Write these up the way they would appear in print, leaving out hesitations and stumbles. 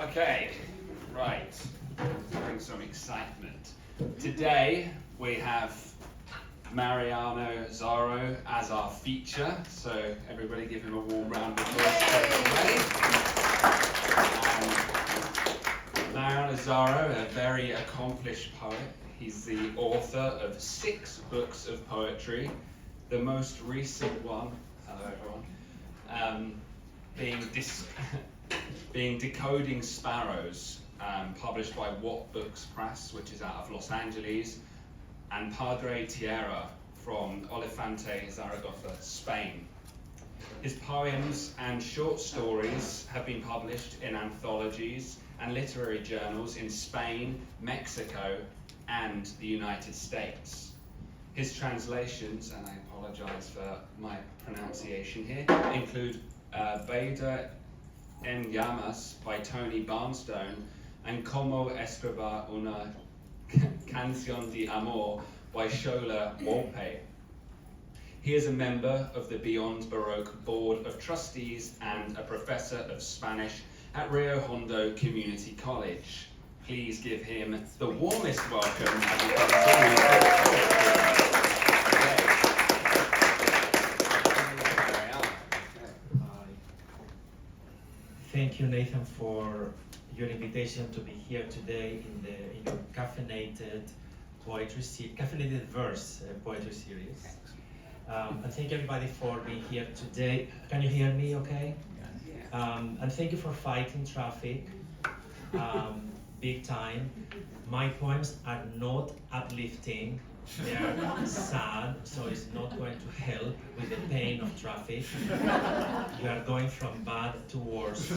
Okay, right. Bring some excitement. Today we have Mariano Zaro as our feature, so everybody give him a warm round of applause. Mariano Zaro, a very accomplished poet. He's the author of 6 books of poetry. The most recent one, hello everyone, being Decoding Sparrows, published by What Books Press, which is out of Los Angeles, and Padre Tierra from Olifante, Zaragoza, Spain. His poems and short stories have been published in anthologies and literary journals in Spain, Mexico, and the United States. His translations, and I apologize for my pronunciation here, include Beda en Llamas by Tony Barnstone and Como Escribir una Canción de Amor by Shola Walpe. He is a member of the Beyond Baroque Board of Trustees and a professor of Spanish at Rio Hondo Community College. Please give him the warmest welcome as he continues. Thank you, Nathan, for your invitation to be here today in your caffeinated caffeinated verse poetry series. And thank everybody for being here today. Can you hear me okay? And thank you for fighting traffic, big time. My poems are not uplifting, they are sad, so it's not going to help with the pain of traffic. You are going from bad to worse.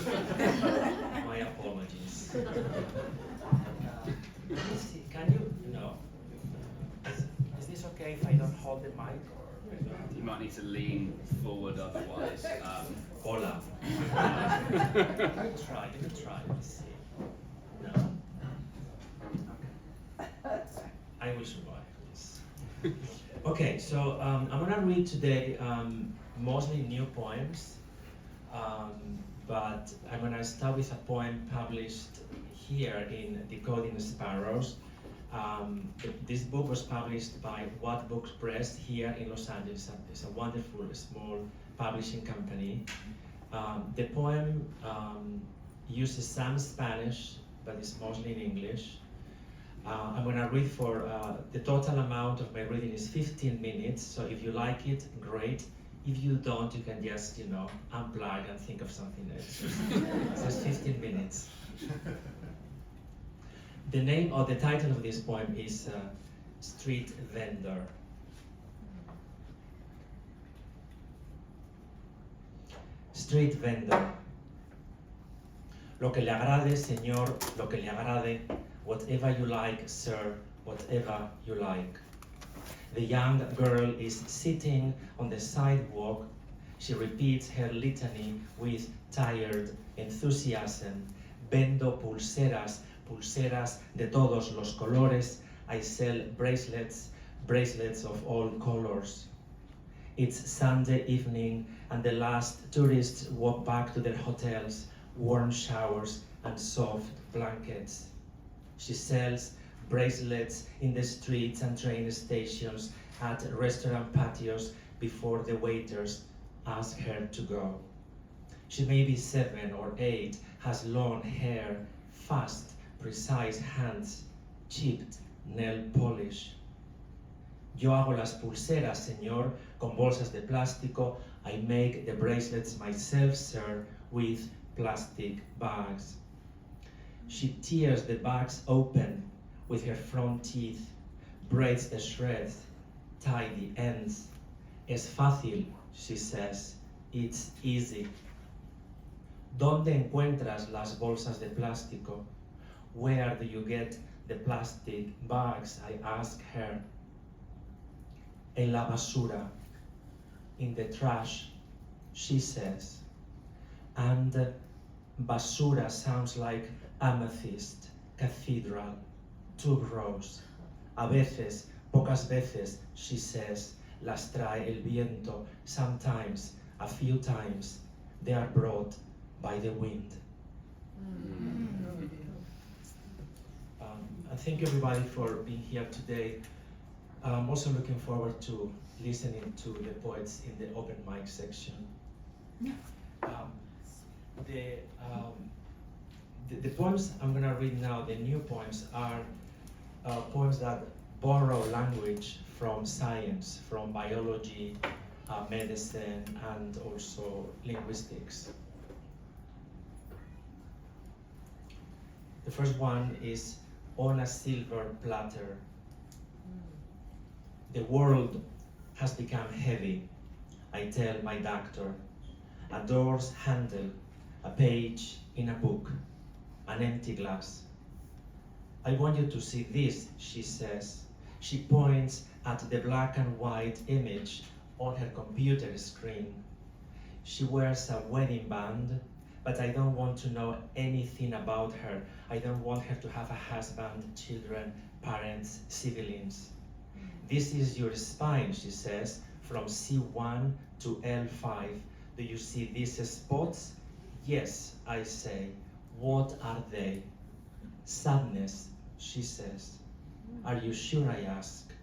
My apologies. Can you? No. Is this okay if I don't hold the mic? You might need to lean forward otherwise. Hola. Let me try. Let's see. No. I will survive this. Okay, so I'm gonna read today mostly new poems, but I'm gonna start with a poem published here in Decoding Sparrows. This book was published by What Books Press here in Los Angeles. It's a wonderful small publishing company. The poem uses some Spanish, but it's mostly in English. I'm going to read for the total amount of my reading is 15 minutes. So if you like it, great. If you don't, you can just, unplug and think of something else. So it's 15 minutes. The name or the title of this poem is Street Vendor. Street Vendor. Lo que le agrade, señor, lo que le agrade. Whatever you like, sir, whatever you like. The young girl is sitting on the sidewalk. She repeats her litany with tired enthusiasm. Vendo pulseras, pulseras de todos los colores. I sell bracelets, bracelets of all colors. It's Sunday evening and the last tourists walk back to their hotels, warm showers and soft blankets. She sells bracelets in the streets and train stations, at restaurant patios before the waiters ask her to go. She may be 7 or 8, has long hair, fast, precise hands, chipped nail polish. Yo hago las pulseras, señor, con bolsas de plástico. I make the bracelets myself, sir, with plastic bags. She tears the bags open with her front teeth, braids the shreds, tie the ends. Es fácil, she says, it's easy. ¿Dónde encuentras las bolsas de plástico? Where do you get the plastic bags? I ask her. En la basura, in the trash, she says. And basura sounds like amethyst, cathedral, tuberose. A veces, pocas veces, she says, las trae el viento. Sometimes, a few times, they are brought by the wind. And thank you everybody for being here today. I'm also looking forward to listening to the poets in the open mic section. The poems I'm going to read now, the new poems, are poems that borrow language from science, from biology, medicine, and also linguistics. The first one is On a Silver Platter. The world has become heavy, I tell my doctor. A door's handle, a page in a book, an empty glass. I want you to see this, she says. She points at the black and white image on her computer screen. She wears a wedding band, but I don't want to know anything about her. I don't want her to have a husband, children, parents, siblings. This is your spine, she says, from C1 to L5. Do you see these spots? Yes, I say. What are they? Sadness, she says. Are you sure, I ask?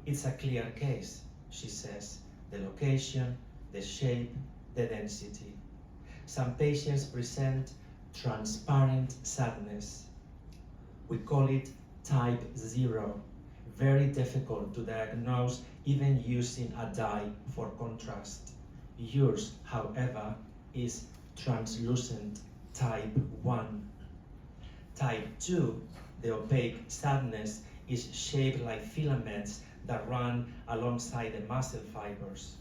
It's a clear case, she says. The location, the shape, the density. Some patients present transparent sadness. We call it type 0. Very difficult to diagnose even using a dye for contrast. Yours, however, is translucent type 1. Type 2, the opaque sadness, is shaped like filaments that run alongside the muscle fibers.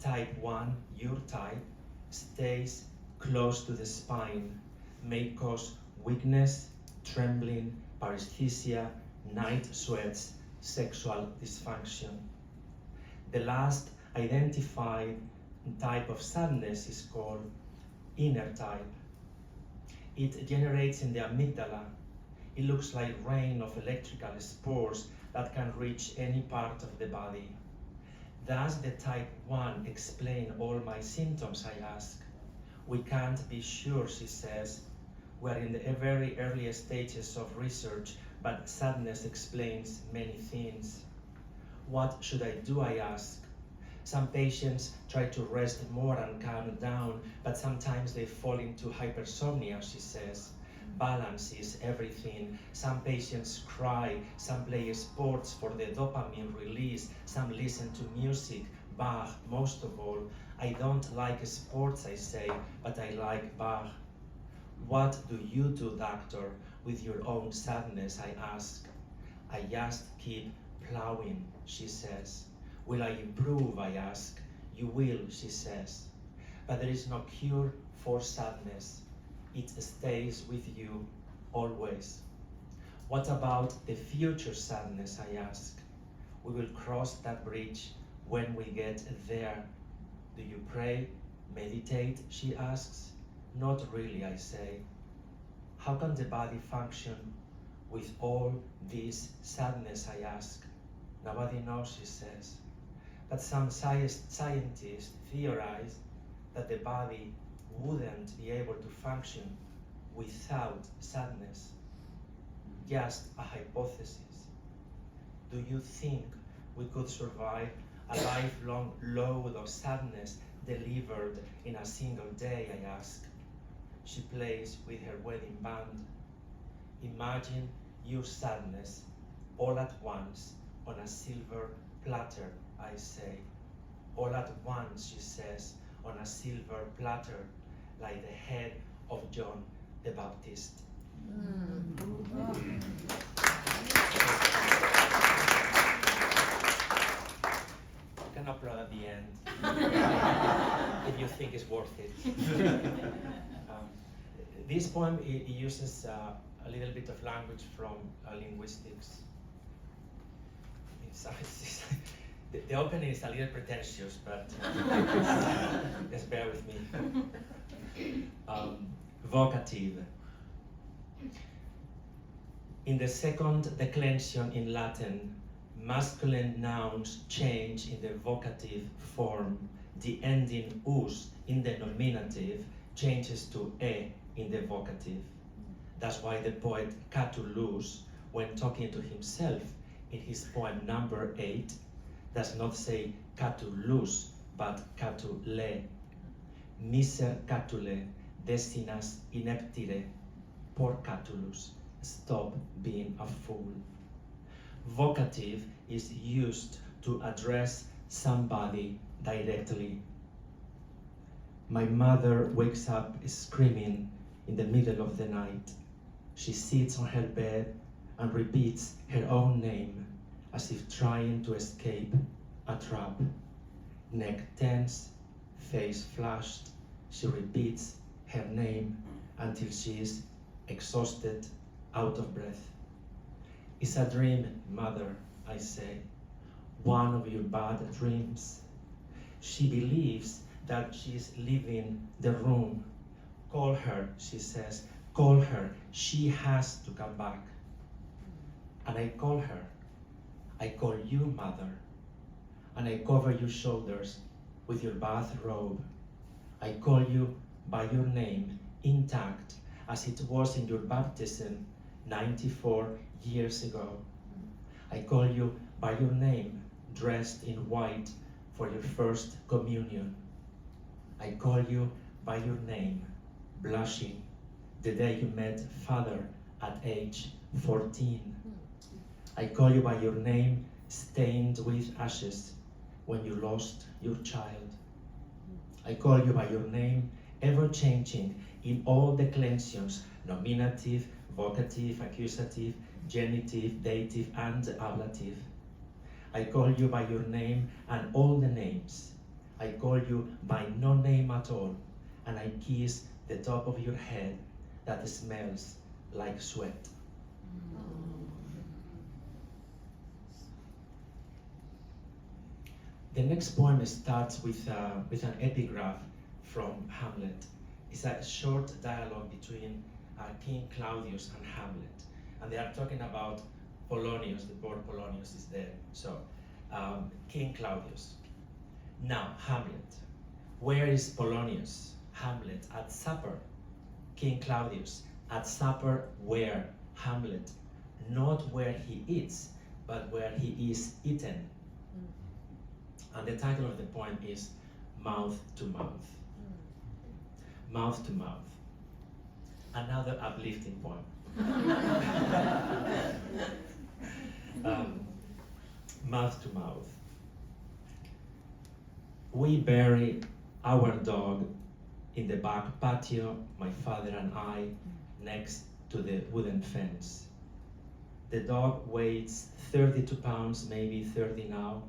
Type 1, your type, stays close to the spine, may cause weakness, trembling, paresthesia, night sweats, sexual dysfunction. The last identified type of sadness is called inner type. It generates in the amygdala. It looks like rain of electrical spores that can reach any part of the body. Does the type 1 explain all my symptoms, I ask? We can't be sure, she says. We're in the very early stages of research, but sadness explains many things. What should I do, I ask? Some patients try to rest more and calm down, but sometimes they fall into hypersomnia, she says. Balance is everything. Some patients cry, some play sports for the dopamine release, some listen to music, Bach most of all. I don't like sports, I say, but I like Bach. What do you do, doctor, with your own sadness, I ask? I just keep plowing, she says. Will I improve, I ask. You will, she says. But there is no cure for sadness. It stays with you always. What about the future sadness, I ask? We will cross that bridge when we get there. Do you pray, meditate, she asks? Not really, I say. How can the body function with all this sadness, I ask? Nobody knows, she says. But some scientists theorize that the body wouldn't be able to function without sadness. Just a hypothesis. Do you think we could survive a lifelong load of sadness delivered in a single day, I ask? She plays with her wedding band. Imagine your sadness all at once on a silver platter, I say. All at once, she says, on a silver platter, like the head of John the Baptist. You can applaud at the end if you think it's worth it. This poem it uses a little bit of language from linguistics. The opening is a little pretentious, but just bear with me. Vocative. In the second declension in Latin, masculine nouns change in the vocative form. The ending us in the nominative changes to e in the vocative. That's why the poet Catullus when talking to himself in his poem number 8, does not say Catulus, but Catule. Miser Catule, destinas ineptire, por Catulus, stop being a fool. Vocative is used to address somebody directly. My mother wakes up screaming in the middle of the night. She sits on her bed and repeats her own name as if trying to escape a trap. Neck tense, face flushed, she repeats her name until she is exhausted, out of breath. It's a dream, mother, I say. One of your bad dreams. She believes that she is leaving the room. Call her, she says. Call her. She has to come back. And I call her. I call you, mother. And I cover your shoulders with your bathrobe. I call you by your name, intact, as it was in your baptism 94 years ago. I call you by your name, dressed in white for your first communion. I call you by your name, blushing, the day you met Father at age 14. I call you by your name, stained with ashes, when you lost your child. I call you by your name, ever-changing in all declensions, nominative, vocative, accusative, genitive, dative, and ablative. I call you by your name and all the names. I call you by no name at all, and I kiss the top of your head that smells like sweat. The next poem starts with an epigraph from Hamlet. It's a short dialogue between King Claudius and Hamlet. And they are talking about Polonius, the poor Polonius is there. So, King Claudius. Now, Hamlet. Where is Polonius? Hamlet. At supper. King Claudius. At supper, where? Hamlet. Not where he eats, but where he is eaten. And the title of the poem is Mouth to Mouth. Mouth to Mouth. Another uplifting poem. Mouth to Mouth. We bury our dog in the back patio, my father and I, next to the wooden fence. The dog weighs 32 pounds, maybe 30 now.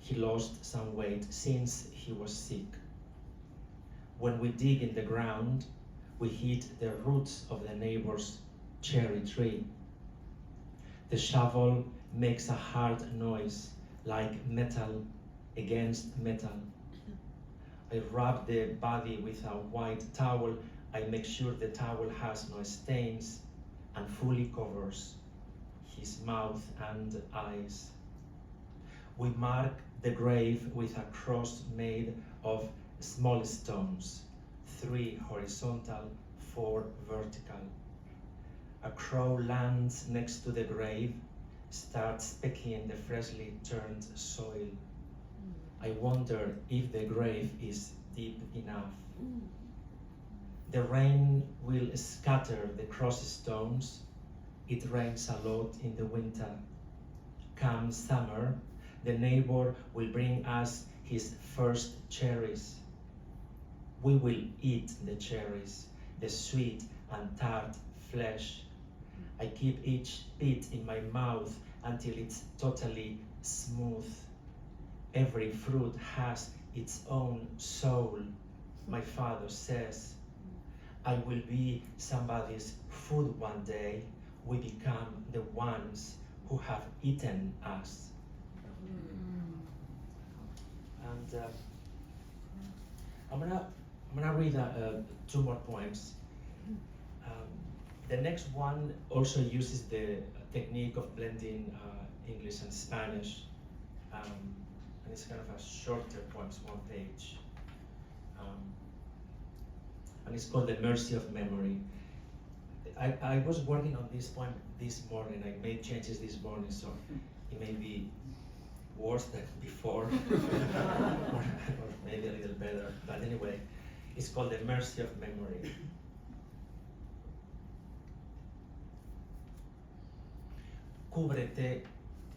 He lost some weight since he was sick. When we dig in the ground, we hit the roots of the neighbor's cherry tree. The shovel makes a hard noise like metal against metal. I rub the body with a white towel. I make sure the towel has no stains and fully covers his mouth and eyes. We mark the grave with a cross made of small stones, 3 horizontal, 4 vertical. A crow lands next to the grave, starts pecking the freshly turned soil. I wonder if the grave is deep enough. The rain will scatter the cross stones. It rains a lot in the winter. Come summer, the neighbor will bring us his first cherries. We will eat the cherries, the sweet and tart flesh. I keep each bit in my mouth until it's totally smooth. Every fruit has its own soul, my father says. I will be somebody's food one day. We become the ones who have eaten us. And I'm gonna read 2 more poems. The next one also uses the technique of blending English and Spanish, and it's kind of a shorter poem, it's 1 page, and it's called The Mercy of Memory. I was working on this poem this morning. I made changes this morning, so it may be worse than before, or maybe a little better. But anyway, it's called The Mercy of Memory. Cúbrete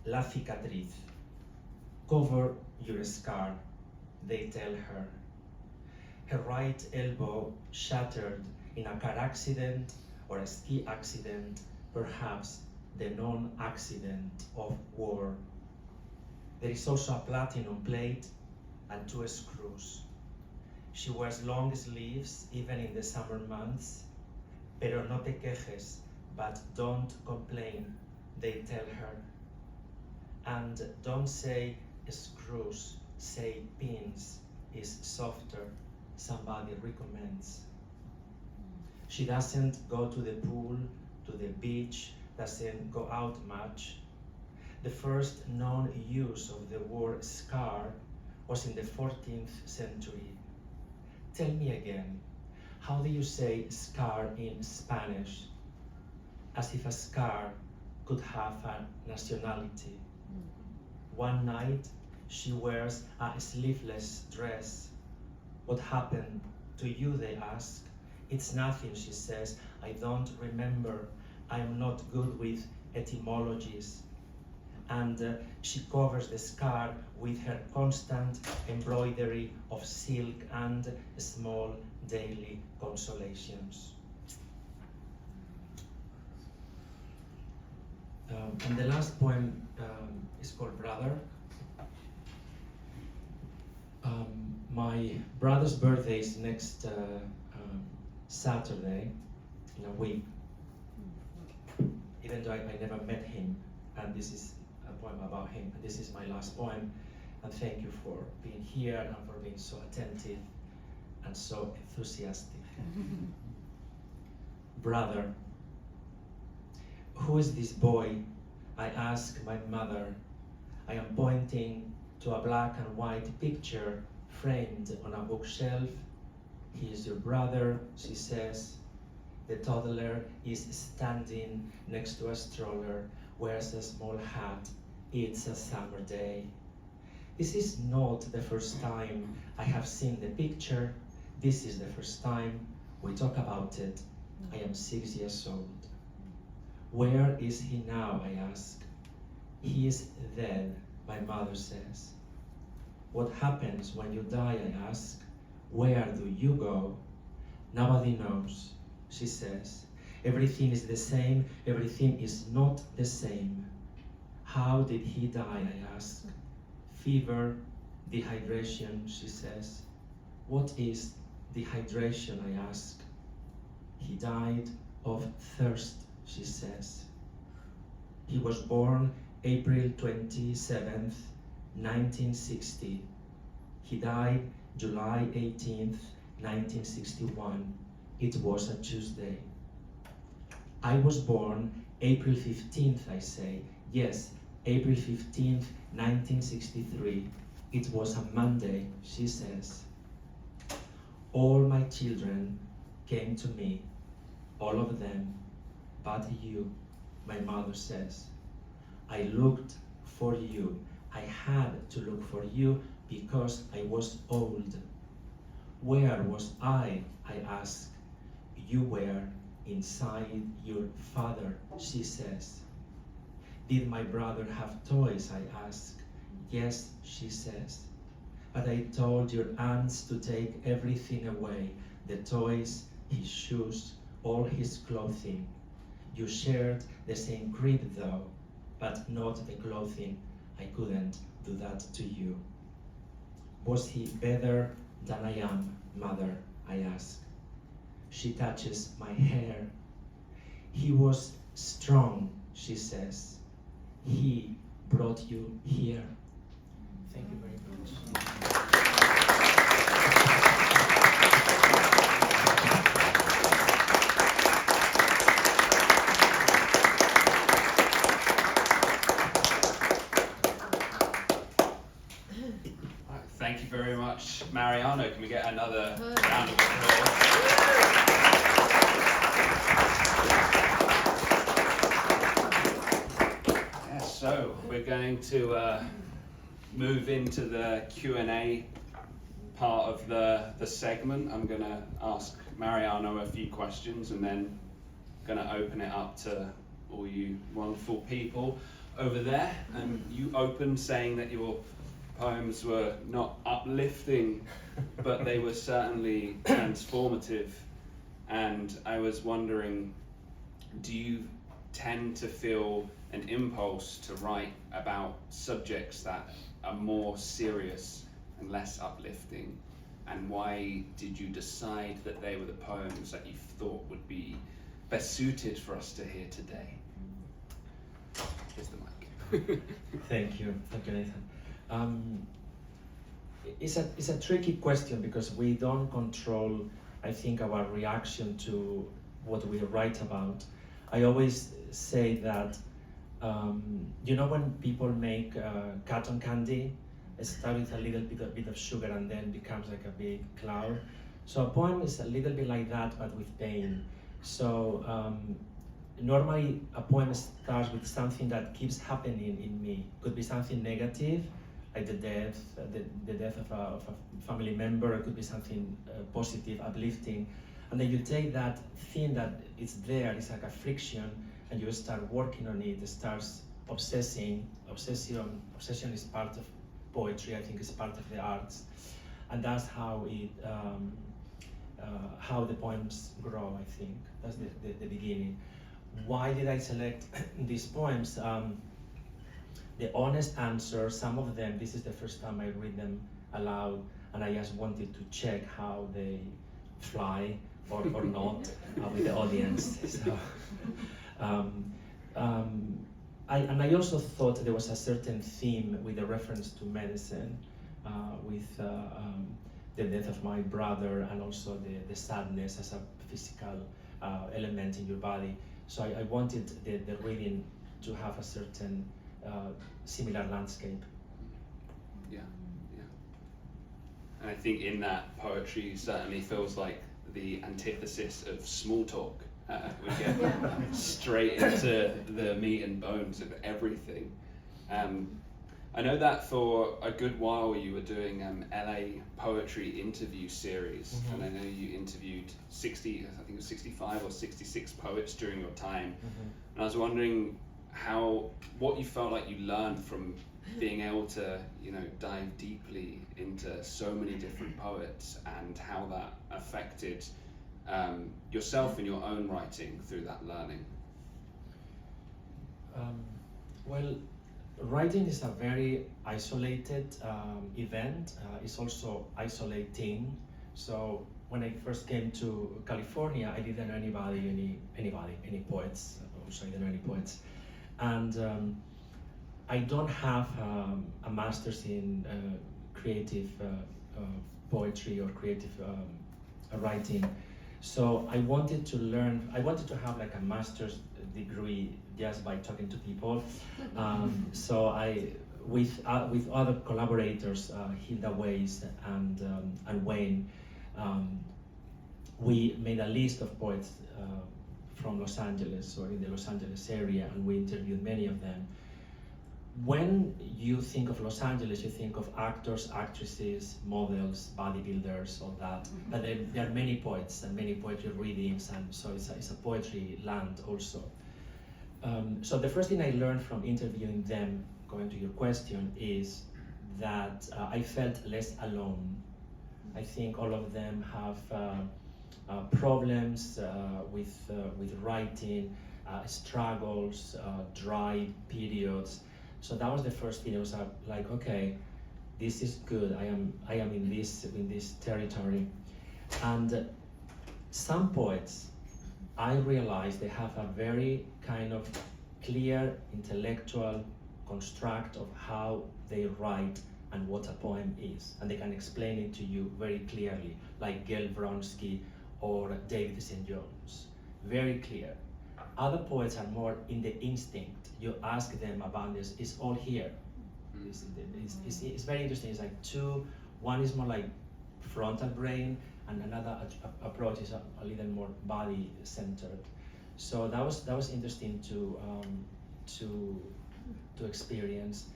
la cicatriz. Cover your scar, they tell her. Her right elbow shattered in a car accident or a ski accident, perhaps the non-accident of war. There is also a platinum plate and 2 screws. She wears long sleeves even in the summer months. Pero no te quejes, but don't complain, they tell her. And don't say screws, say pins is softer, somebody recommends. She doesn't go to the pool, to the beach, doesn't go out much. The first known use of the word scar was in the 14th century. Tell me again, how do you say scar in Spanish? As if a scar could have a nationality. One night, she wears a sleeveless dress. What happened to you, they ask. It's nothing, she says. I don't remember. I am not good with etymologies. And she covers the scar with her constant embroidery of silk and small daily consolations. And the last poem is called Brother. My brother's birthday is next Saturday, in a week. Even though I never met him, and this is a poem about him. And this is my last poem, and thank you for being here and for being so attentive and so enthusiastic. Brother, who is this boy? I ask my mother. I am pointing to a black and white picture framed on a bookshelf. He is your brother, she says. The toddler is standing next to a stroller, wears a small hat. It's a summer day. This is not the first time I have seen the picture. This is the first time we talk about it. I am 6 years old. Where is he now, I ask. He is dead, my mother says. What happens when you die, I ask. Where do you go? Nobody knows, she says. Everything is the same, everything is not the same. How did he die, I ask. Fever, dehydration, she says. What is dehydration, I ask. He died of thirst, she says. He was born April 27th, 1960. He died July 18th, 1961. It was a Tuesday. I was born April 15th, I say. Yes, April 15th, 1963. It was a Monday, she says. All my children came to me, all of them, but you, my mother says. I looked for you. I had to look for you because I was old. Where was I ask. You were inside your father, she says. Did my brother have toys, I ask. Yes, she says. But I told your aunts to take everything away, the toys, his shoes, all his clothing. You shared the same crib though, but not the clothing. I couldn't do that to you. Was he better than I am, mother, I ask. She touches my hair. He was strong, she says. He brought you here. Thank you very much. Thank you very much, Mariano. Can we get another round of applause? So we're going to move into the Q&A part of the segment. I'm going to ask Mariano a few questions and then going to open it up to all you wonderful people over there. And you opened saying that your poems were not uplifting, but they were certainly transformative. And I was wondering, do you tend to feel an impulse to write about subjects that are more serious and less uplifting? And why did you decide that they were the poems that you thought would be best suited for us to hear today? Here's the mic. Thank you, Nathan. It's a tricky question because we don't control, I think, our reaction to what we write about. I always say that, you know, when people make cotton candy, it starts with a little bit of sugar and then becomes like a big cloud. So a poem is a little bit like that, but with pain. So normally a poem starts with something that keeps happening in me. Could be something negative, like the death of a family member. It could be something positive, uplifting. And then you take that thing that is there, it's like a friction, and you start working on it. It starts obsessing. Obsession is part of poetry. I think it's part of the arts, and that's how how the poems grow. I think that's the beginning. Why did I select these poems? The honest answer, some of them, this is the first time I read them aloud, and I just wanted to check how they fly or not with the audience. So, I also thought there was a certain theme with a reference to medicine, with the death of my brother, and also the sadness as a physical element in your body. So I wanted the reading to have a certain similar landscape. Yeah. And I think in that poetry certainly feels like the antithesis of small talk. We get straight into the meat and bones of everything. I know that for a good while you were doing LA poetry interview series, and I know you interviewed 65 or 66 poets during your time. And I was wondering what you felt like you learned from being able to, dive deeply into so many different poets, and how that affected yourself and your own writing through that learning. Well, writing is a very isolated event. It's also isolating. So when I first came to California, I didn't know any poets. Also, I didn't know any poets. And I don't have a master's in creative poetry or creative writing. So I wanted to have like a master's degree just by talking to people. So with other collaborators, Hilda Weiss and Wayne, we made a list of poets from Los Angeles or in the Los Angeles area, and we interviewed many of them. When you think of Los Angeles, you think of actors, actresses, models, bodybuilders, all that. But there are many poets and many poetry readings, and so it's a poetry land also. So the first thing I learned from interviewing them, going to your question, is that I felt less alone. I think all of them have problems with writing, struggles, dry periods. So that was the first thing. It was like, okay, this is good. I am in this territory. And some poets, I realized they have a very kind of clear intellectual construct of how they write and what a poem is, and they can explain it to you very clearly, like Gail Vronsky or David St. Jones. Very clear. Other poets are more in the instinct. You ask them about this, it's all here. It's very interesting. It's like one is more like frontal brain, and another approach is a little more body centered. So that was interesting to to experience,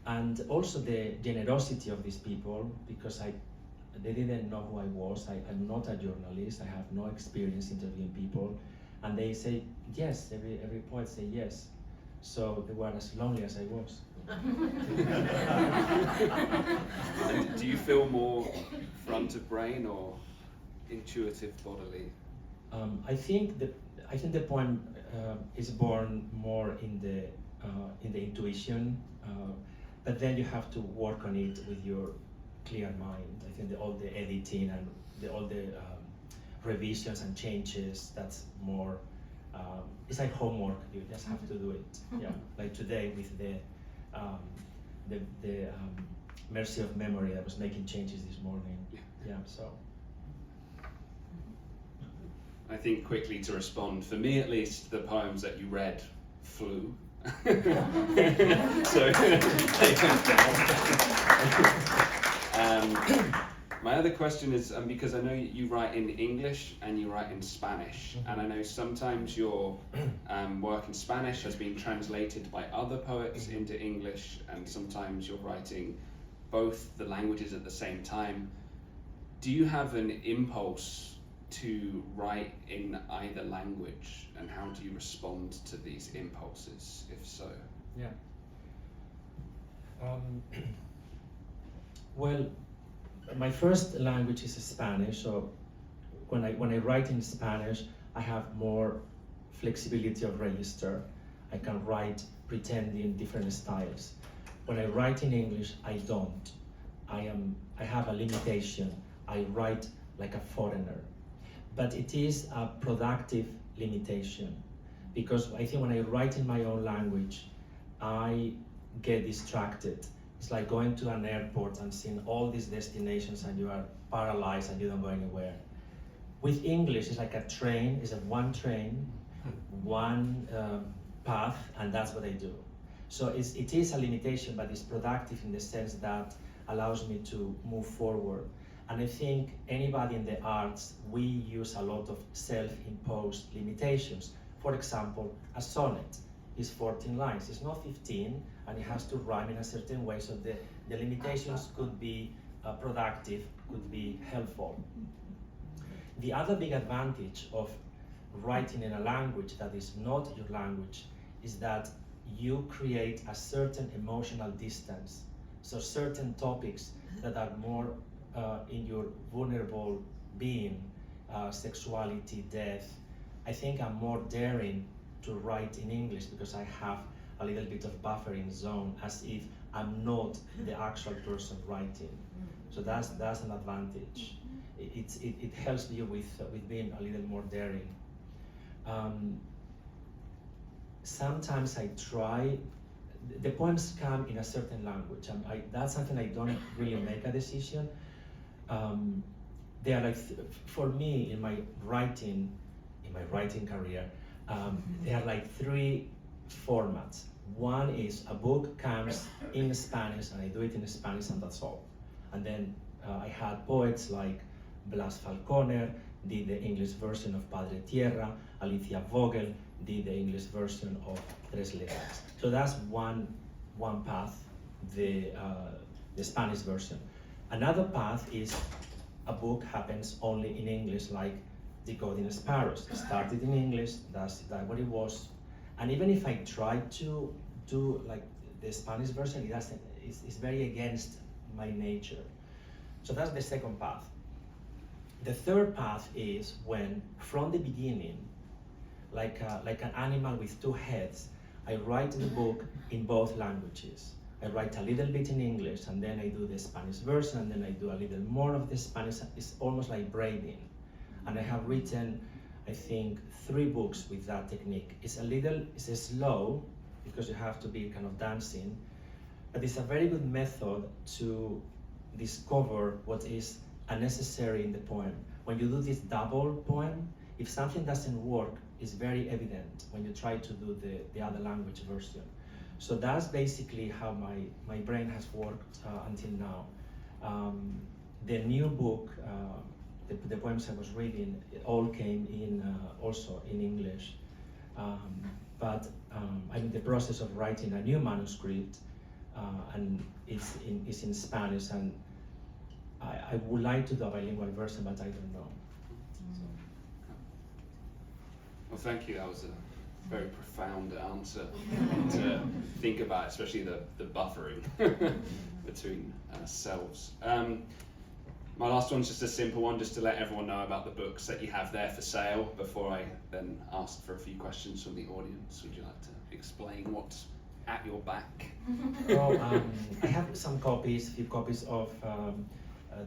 and also the generosity of these people, because they didn't know who I was. I'm not a journalist. I have no experience interviewing people, and they say yes. Every poet say yes. So they were as lonely as I was. And do you feel more front of brain or intuitive bodily? I think the poem is born more in the intuition, but then you have to work on it with your clear mind. I think all the editing and all the revisions and changes, that's more. It's like homework. You just have to do it. Yeah, like today with the Mercy of Memory. I was making changes this morning. Yeah, so. I think quickly to respond, for me at least, the poems that you read flew. So they went down. My other question is, because I know you write in English and you write in Spanish, and I know sometimes your work in Spanish has been translated by other poets into English, and sometimes you're writing both the languages at the same time. Do you have an impulse to write in either language, and how do you respond to these impulses, if so? Yeah. Well, my first language is Spanish, so when I write in Spanish, I have more flexibility of register. I can write pretending different styles. When I write in English, I don't. I have a limitation. I write like a foreigner. But it is a productive limitation, because I think when I write in my own language, I get distracted. It's like going to an airport and seeing all these destinations and you are paralyzed and you don't go anywhere. With English, it's like a train. It's a one train, one path, and that's what I do. So it is a limitation, but it's productive in the sense that allows me to move forward. And I think anybody in the arts, we use a lot of self-imposed limitations. For example, a sonnet is 14 lines. It's not 15, and it has to rhyme in a certain way, so the limitations could be productive, could be helpful. The other big advantage of writing in a language that is not your language is that you create a certain emotional distance. So certain topics that are more in your vulnerable being, sexuality, death, I think I'm more daring to write in English because I have a little bit of buffering zone, as if I'm not the actual person writing. So that's an advantage. It helps you with being a little more daring. Sometimes I try. The poems come in a certain language. That's something I don't really make a decision. They are like, for me, in my writing career, there are like three formats. One is a book comes in Spanish and I do it in Spanish and that's all. And then I had poets like Blas Falconer did the English version of Padre Tierra, Alicia Vogel did the English version of Tres Letras. So that's one path, the Spanish version. Another path is a book happens only in English, like Decoding Sparrows. It started in English, that's what it was. And even if I try to do like the Spanish version, it's very against my nature. So that's the second path. The third path is when, from the beginning, like an animal with two heads, I write the book in both languages. I write a little bit in English, and then I do the Spanish version, and then I do a little more of the Spanish. It's almost like braiding. And I have written, I think, 3 books with that technique. It's slow, because you have to be kind of dancing, but it's a very good method to discover what is unnecessary in the poem. When you do this double poem, if something doesn't work, it's very evident when you try to do the other language version. So that's basically how my brain has worked until now. The new book, the poems I was reading, it all came in also in English. but I'm in the process of writing a new manuscript, and it's in Spanish, and I would like to do a bilingual version, but I don't know. Well, thank you. That was a very profound answer to think about, especially the buffering between selves. My last one's just a simple one, just to let everyone know about the books that you have there for sale before I then ask for a few questions from the audience. Would you like to explain what's at your back? I have some copies, a few copies of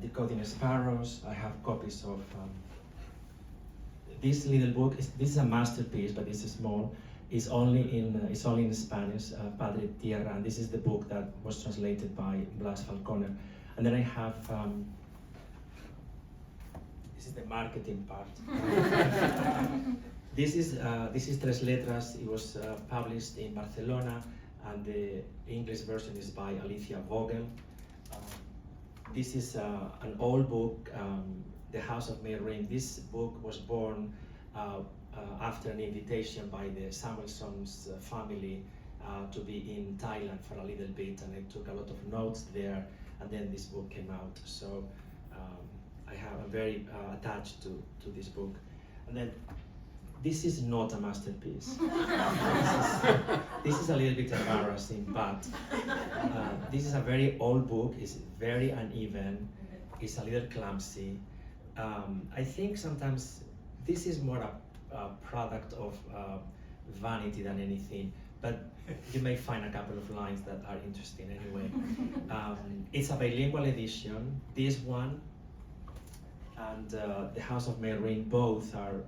Decoding Sparrows. I have copies of this little book. This is a masterpiece, but it's small. It's only in Spanish, Padre Tierra, and this is the book that was translated by Blas Falconer. And then I have this is the marketing part. This is Tres Letras. It was published in Barcelona, and the English version is by Alicia Vogel. This is an old book, The House of Mae Rim. This book was born after an invitation by the Samuelson's family to be in Thailand for a little bit, and I took a lot of notes there, and then this book came out. So I'm very attached to this book. And then this is not a masterpiece. This is a little bit embarrassing, but this is a very old book. It's very uneven. It's a little clumsy. I think sometimes this is more a product of vanity than anything, but you may find a couple of lines that are interesting anyway. It's a bilingual edition. This one and The House of Mae Rim, both are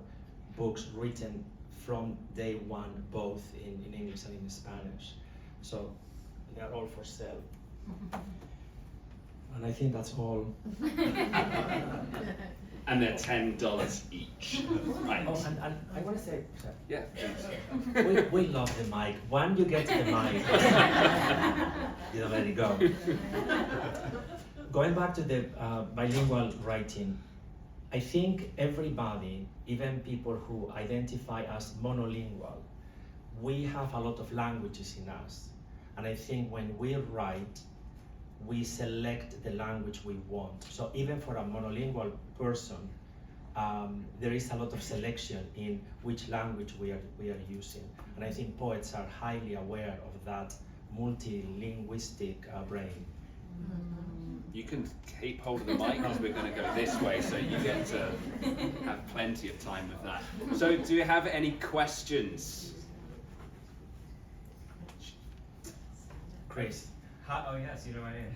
books written from day one, both in English and in Spanish. So they are all for sale. And I think that's all. And they're $10 each. Right. Oh, and I want to say, Yeah. we love the mic. When you get to the mic, you don't let it go. Going back to the bilingual writing, I think everybody, even people who identify as monolingual, we have a lot of languages in us. And I think when we write, we select the language we want. So even for a monolingual person, there is a lot of selection in which language we are using. And I think poets are highly aware of that multilinguistic brain. You can keep hold of the mic because we're going to go this way, so you get to have plenty of time with that. So do you have any questions? Chris. Hi, oh yes, you know my name.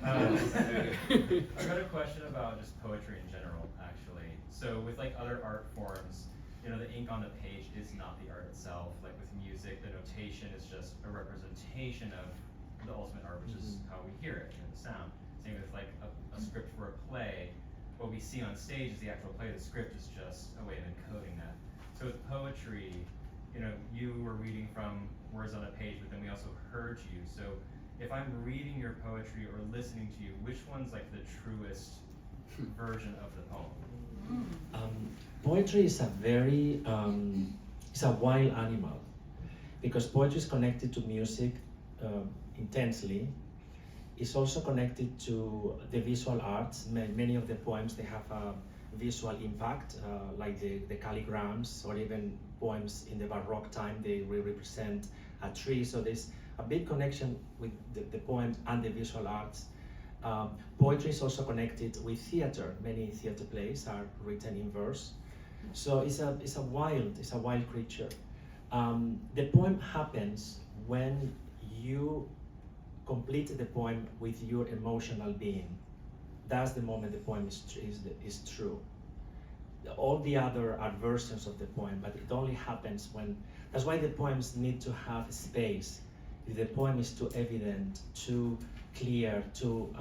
I got a question about just poetry in general, actually. So with like other art forms, you know, the ink on the page is not the art itself. Like with music, the notation is just a representation of the ultimate art, which is how we hear it, you know, the sound. Same with like a script for a play. What we see on stage is the actual play. The script is just a way of encoding that. So with poetry, you know, you were reading from words on a page, but then we also heard you. So if I'm reading your poetry or listening to you, which one's like the truest version of the poem? Poetry is a very, it's a wild animal, because poetry is connected to music intensely. It's also connected to the visual arts. Many of the poems, they have a visual impact, like the calligrams, or even poems in the Baroque time, they represent a tree. So there's a big connection with the poems and the visual arts. Poetry is also connected with theater. Many theater plays are written in verse. So it's a wild creature. The poem happens when you complete the poem with your emotional being. That's the moment the poem is true. All the other are versions of the poem, but it only happens when. That's why the poems need to have space. If the poem is too evident, too clear, too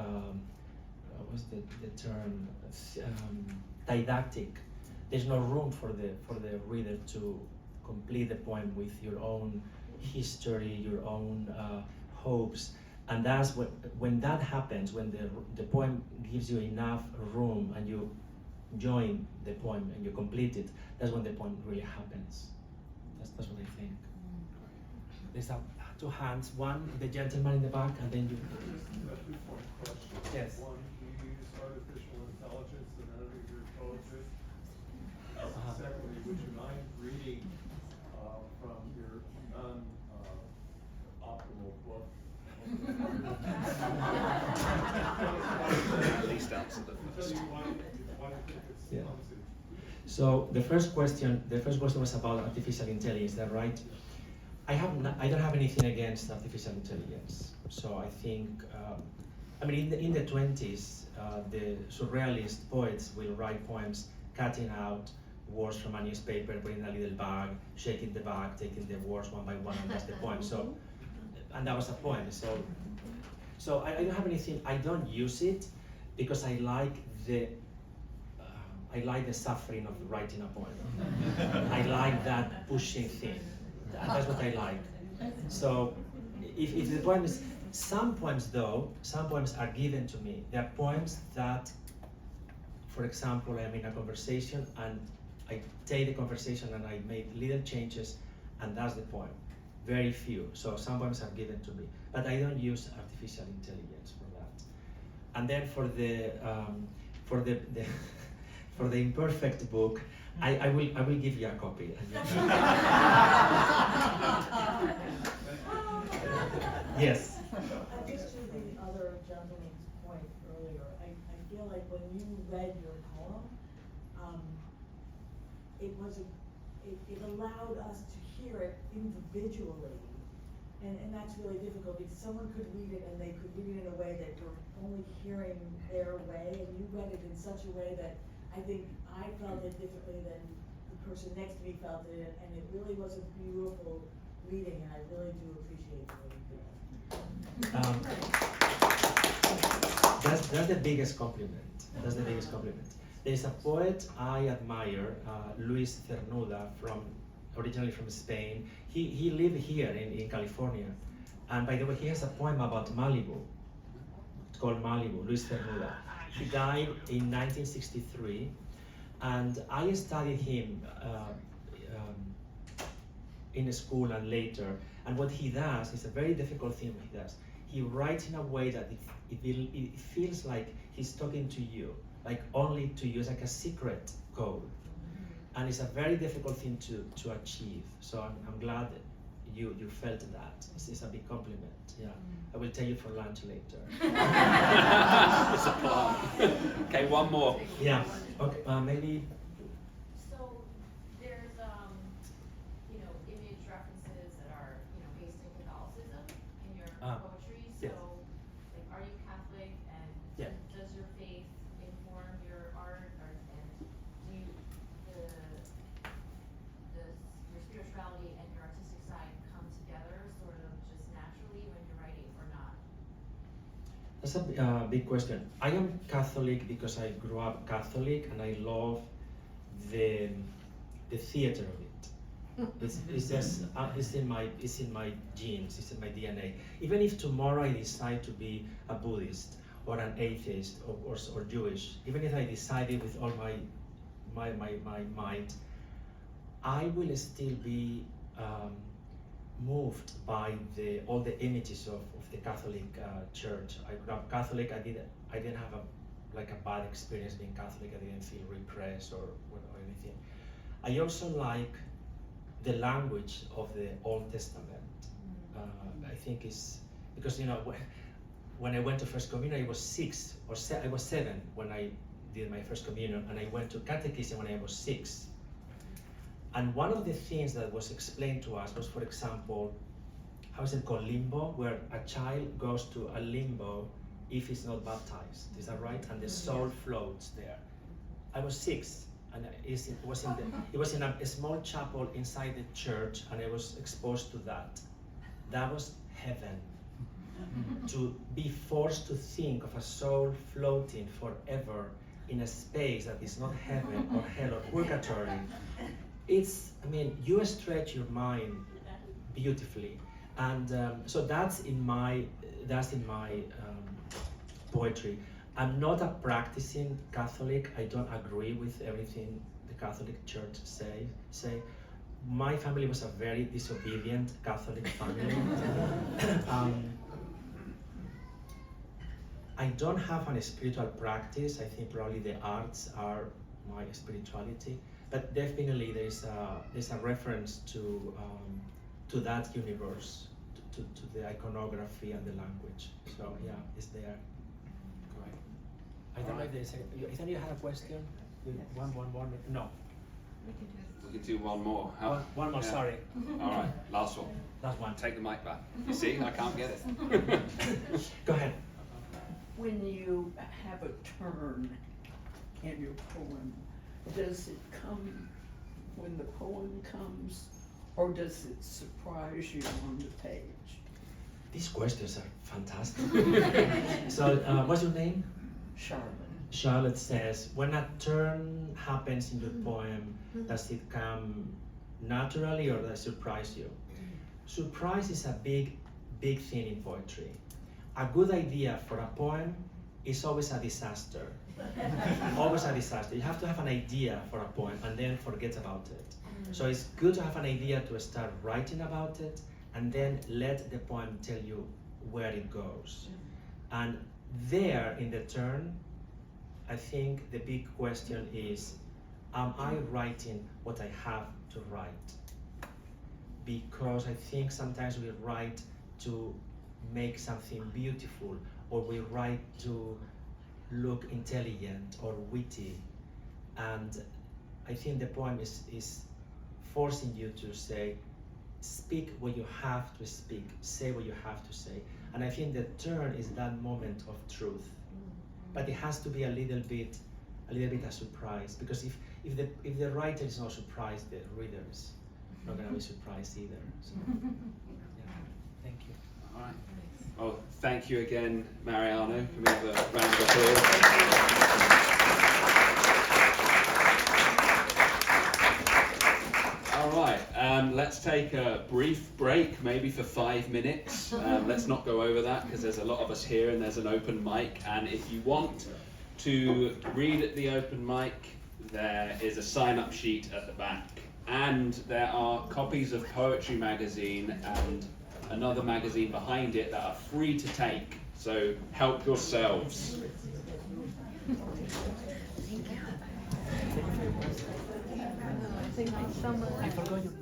what's the term? Didactic. There's no room for the reader to complete the poem with your own history, your own hopes. And that's when that happens, when the poem gives you enough room and you join the poem and you complete it, that's when the poem really happens. That's what I think. There's two hands. One, the gentleman in the back, and then you. A two-point question. Yes. One, do you use artificial intelligence in any of your poetry? Secondly, would you mind reading from your non-optimal book? At least answer the Tell first. you why you think it's Yeah. clumsy. So the first question was about artificial intelligence. Is that right? I don't have anything against artificial intelligence. So I think, I mean, in the 20s, the surrealist poets will write poems cutting out words from a newspaper, putting in a little bag, shaking the bag, taking the words one by one, and that's the poem. So, and that was a poem. So I don't have anything. I don't use it because I like the suffering of writing a poem. I like that pushing thing. That's what I like. So if the poem is, some poems are given to me. There are poems that, for example, I'm in a conversation and I take the conversation and I make little changes and that's the poem. Very few. So some poems are given to me. But I don't use artificial intelligence for that. And then for the for the imperfect book, I will give you a copy. Yes. Just to the other gentleman's point earlier, I feel like when you read your poem, it allowed us to hear it individually. And that's really difficult because someone could read it and they could read it in a way that you're only hearing their way, and you read it in such a way that I think I felt it differently than the person next to me felt it, and it really was a beautiful reading, and I really do appreciate the way you did it. That's the biggest compliment. That's the biggest compliment. There's a poet I admire, Luis Cernuda, originally from Spain. He lived here in California, and by the way, he has a poem about Malibu. It's called Malibu, Luis Cernuda. He died in 1963, and I studied him in school and later. And what he does is a very difficult thing. He does. He writes in a way that it feels like he's talking to you, like only to you. It's like a secret code, and it's a very difficult thing to achieve. So I'm glad that you felt that. It's a big compliment. Yeah, I will tell you for lunch later. It's a plan. Okay, one more. Yeah. Okay. Maybe. So there's image references that are based in Catholicism in your poetry. So yes. like, are you Catholic, and Yeah. does your faith inform your art, and do you, your spirituality and your artistic side come together sort of just naturally when you're writing, or not? That's a big question. I am Catholic because I grew up Catholic and I love the theater of it. It's just it's in my genes, it's in my DNA. Even if tomorrow I decide to be a Buddhist or an atheist or Jewish, even if I decided with all my might, I will still be moved by all the images of the Catholic Church. I grew up Catholic. I didn't have a bad experience being Catholic. I didn't feel repressed or anything. I also like the language of the Old Testament. I think it's because when I went to First Communion, I was 6 or I was 7 when I did my First Communion, and I went to Catechism when I was 6. And one of the things that was explained to us was, for example, how is it called, limbo, where a child goes to a limbo if he's not baptized. Is that right? And the soul floats there. I was 6, and it was in a small chapel inside the church, and I was exposed to that. That was heaven. To be forced to think of a soul floating forever in a space that is not heaven or hell or purgatory. You stretch your mind beautifully, and so that's in my poetry. I'm not a practicing Catholic. I don't agree with everything the Catholic Church say, my family was a very disobedient Catholic family. I don't have a spiritual practice. I think probably the arts are my spirituality, but definitely there's a reference to that universe, to the iconography and the language. So yeah, it's there. Great. I don't know if there's Ethan, you had a question? One. No. We can do one more. One more, Yeah. sorry. All right, last one. Last one. Take the mic back. You see, I can't get it. Go ahead. When you have a turn in your poem, does it come when the poem comes, or does it surprise you on the page? These questions are fantastic. So, what's your name? Charlotte. Charlotte says, when a turn happens in the poem, does it come naturally or does it surprise you? Surprise is a big thing in poetry. A good idea for a poem is always a disaster. Always a disaster. You have to have an idea for a poem and then forget about it. So it's good to have an idea to start writing about it and then let the poem tell you where it goes. And there in the turn, I think the big question is, am I writing what I have to write? Because I think sometimes we write to make something beautiful, or we write to look intelligent or witty. And I think the poem is forcing you to say, speak what you have to speak, say what you have to say. And I think the turn is that moment of truth. But it has to be a little bit a surprise, because if the writer is not surprised, the reader is not going to be surprised either. So, yeah. Thank you. All right. Oh, thank you again, Mariano. Can we have a round of applause? All right, let's take a brief break, maybe for 5 minutes. Let's not go over that because there's a lot of us here and there's an open mic. And if you want to read at the open mic, there is a sign-up sheet at the back. And there are copies of Poetry Magazine and another magazine behind it that are free to take. So help yourselves. I forgot your